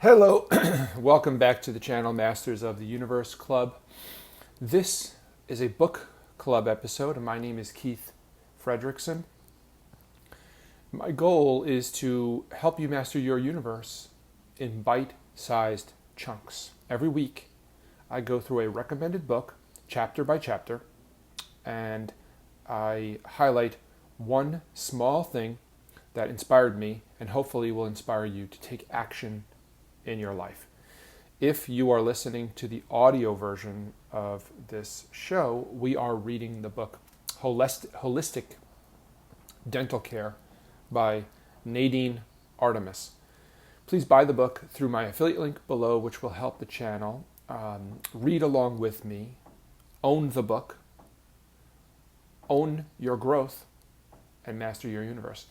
Hello, welcome back to the channel Masters of the Universe Club. This is a book club episode, and my name is Keith Fredrickson. My goal is to help you master your universe in bite-sized chunks. Every week, I go through a recommended book, chapter by chapter, and I highlight one small thing that inspired me and hopefully will inspire you to take action in your life. If you are listening to the audio version of this show, we are reading the book Holistic Dental Care by Nadine Artemis. Please buy the book through my affiliate link below, which will help the channel. Read along with me. Own the book. Own your growth and master your universe.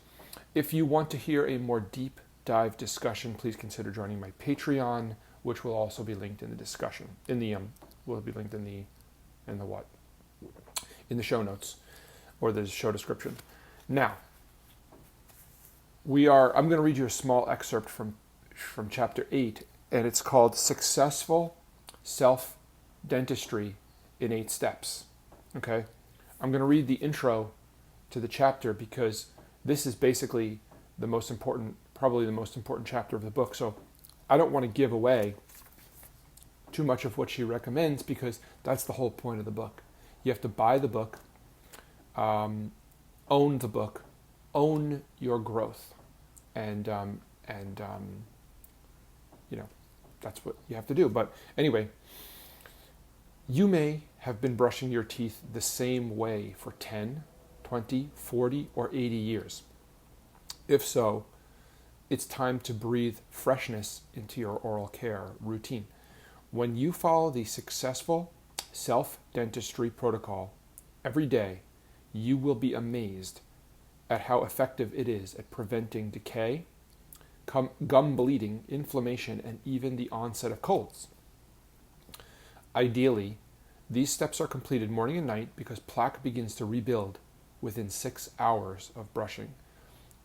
If you want to hear a more deep dive discussion, please consider joining my Patreon, which will also be linked in the discussion. Will be linked in the show notes or the show description. Now, I'm going to read you a small excerpt from chapter 8, and it's called Successful Self-Dentistry in 8 Steps. Okay? I'm going to read the intro to the chapter because this is basically probably the most important chapter of the book. So I don't want to give away too much of what she recommends because that's the whole point of the book. You have to buy the book, own the book, own your growth, and that's what you have to do. But anyway, you may have been brushing your teeth the same way for 10, 20, 40, or 80 years. If so, it's time to breathe freshness into your oral care routine. When you follow the successful self-dentistry protocol every day, you will be amazed at how effective it is at preventing decay, gum bleeding, inflammation, and even the onset of colds. Ideally, these steps are completed morning and night because plaque begins to rebuild within 6 hours of brushing.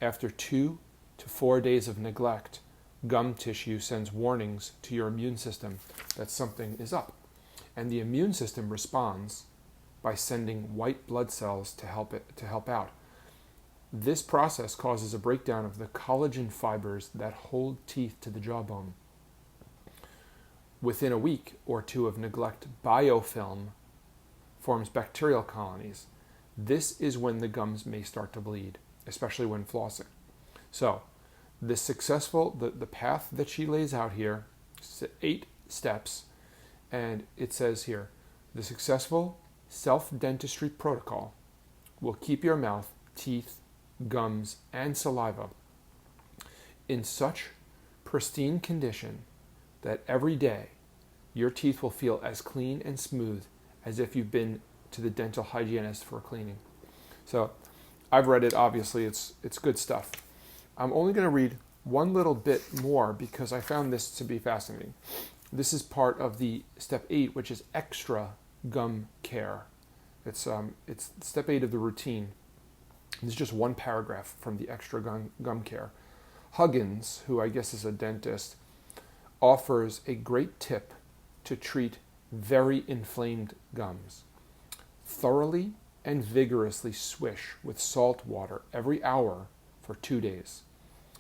After 2 to 4 days of neglect, gum tissue sends warnings to your immune system that something is up. And the immune system responds by sending white blood cells to help out. This process causes a breakdown of the collagen fibers that hold teeth to the jawbone. Within a week or two of neglect, biofilm forms bacterial colonies. This is when the gums may start to bleed, especially when flossing. So, the path that she lays out here, 8 steps, and it says here, the successful self-dentistry protocol will keep your mouth, teeth, gums, and saliva in such pristine condition that every day your teeth will feel as clean and smooth as if you've been to the dental hygienist for cleaning. So, I've read it, obviously, it's good stuff. I'm only going to read one little bit more because I found this to be fascinating. This is part of the step 8, which is extra gum care. It's step 8 of the routine. This is just one paragraph from the extra gum care. Huggins, who I guess is a dentist, offers a great tip to treat very inflamed gums. Thoroughly and vigorously swish with salt water every hour for 2 days.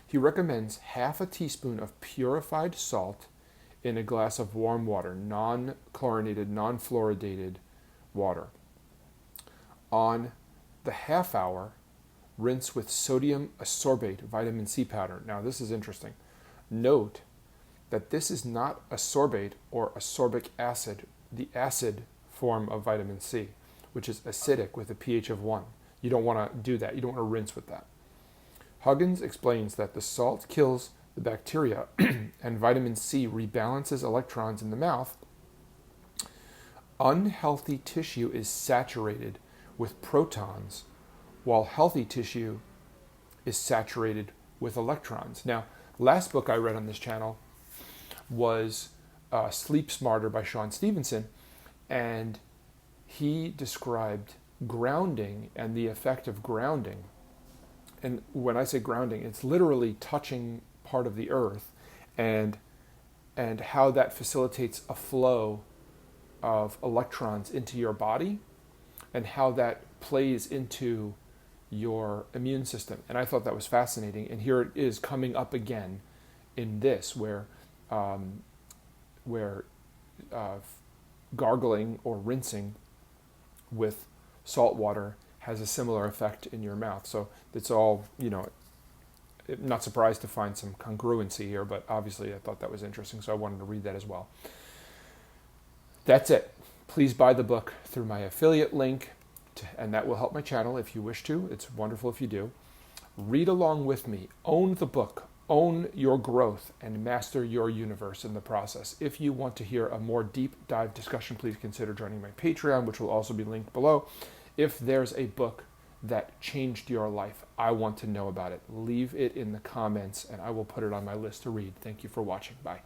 He recommends half a teaspoon of purified salt in a glass of warm water, non-chlorinated, non-fluoridated water. On the half hour, rinse with sodium ascorbate vitamin C powder. Now this is interesting. Note that this is not ascorbate or ascorbic acid, the acid form of vitamin C, which is acidic with a pH of 1. You don't want to do that. You don't want to rinse with that. Huggins explains that the salt kills the bacteria and vitamin C rebalances electrons in the mouth. Unhealthy tissue is saturated with protons, while healthy tissue is saturated with electrons. Now, last book I read on this channel was Sleep Smarter by Sean Stevenson, and he described grounding and the effect of grounding. And when I say grounding, it's literally touching part of the earth and and how that facilitates a flow of electrons into your body and how that plays into your immune system. And I thought that was fascinating. And here it is coming up again in this, where gargling or rinsing with salt water has a similar effect in your mouth. So it's all, I'm not surprised to find some congruency here, but obviously I thought that was interesting, so I wanted to read that as well. That's it. Please buy the book through my affiliate link, and that will help my channel if you wish to. It's wonderful if you do. Read along with me. Own the book. Own your growth and master your universe in the process. If you want to hear a more deep dive discussion, please consider joining my Patreon, which will also be linked below. If there's a book that changed your life, I want to know about it. Leave it in the comments and I will put it on my list to read. Thank you for watching. Bye.